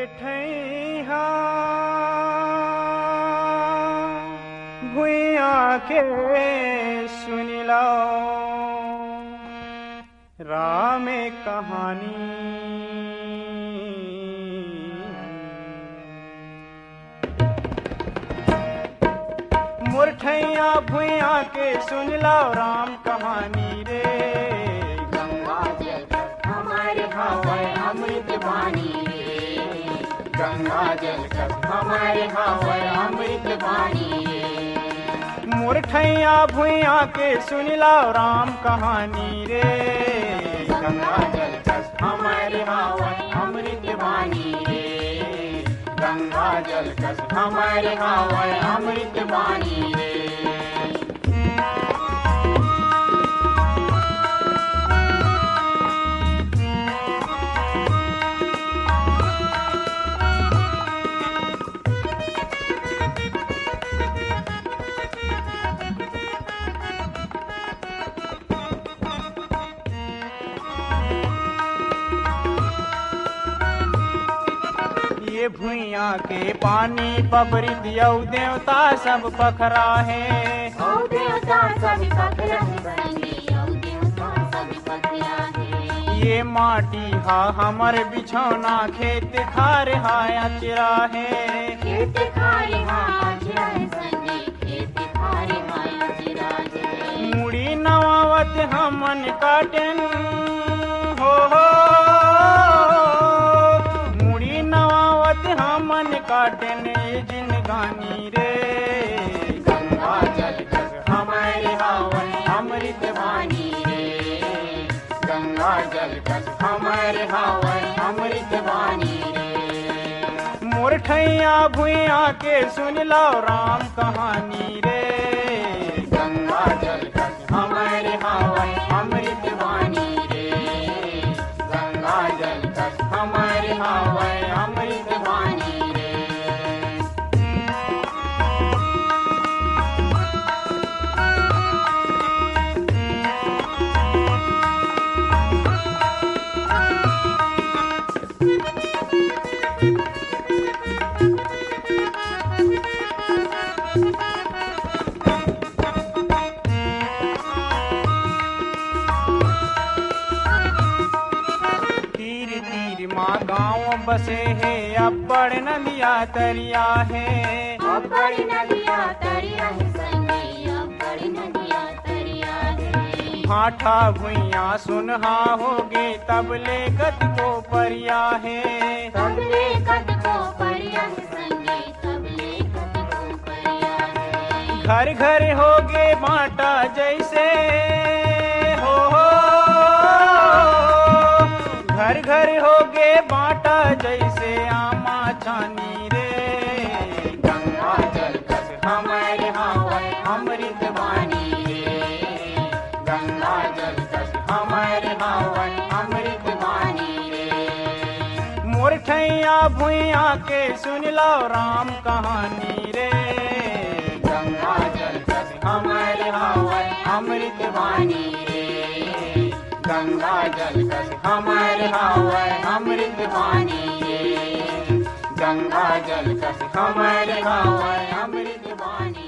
ठैहा भुइया के सुनिलो राम कहानी। मुरठैया भुइया के सुनिलो राम कहानी रे। गंगा जल हमारे हवा अमृत वाणी रे। गंगा जल हमारे हवा अमृत वाणी रे। मुरठैया भुइया के सुनिलो राम कहानी रे। गंगा जल हमारे हवा अमृत वाणी रे। गंगा जल हमारे हवा अमृत वाणी रे। ये भुइया के पानी पबरी दियो देवता सब पखरा है। ओ देवता सब पखरा है, ओ देवता सब पखरा है। ये माटी हा हमर बिछौना खेत खार हा अचरा है। खेत खारे हा अचरा है संगे, खेत खारे हा अचरा है। मुड़ी नवावत हमन काटन हो मुड़ी नवावत हमन काटन जिनगानी रे। गंगा जल हमारे हवन अमृत वाणी रे। गंगा जल हमारे हवन अमृत वाणी रे। मुरठैया भुइया के सुनिलो राम कहानी रे। गंगा जल हमारे हवन अमृत वाणी रे। गंगा जल हमारे हवन अमृत वाणी रे। तीर तीर माँ गाँव बसे है अब्बड़ नदिया तरिया है। अब्बड़ नदिया तरिया है संगे, अब्बड़ नदिया तरिया है। भाठा भुइया सुनहा होगे तब ले गत को परिया है। तबले कद को परिया है संगे, तबले कद को परिया है। घर घर होगे बाटा जैसे हो घर घर होगे बाटा जैसे आमा छानी रे। गंगा जल हमारे हवन अमृत वाणी रे। गंगा जल हमारे हवन अमृत वाणी रे। मुरठैया भुइया के सुनिलो राम कहानी रे। गंगा जल हमारे हवन अमृत वाणी रे। गंगा जल हमारे हवन अमृत वाणी रे। गंगा जल हमारे हवन अमृत वाणी।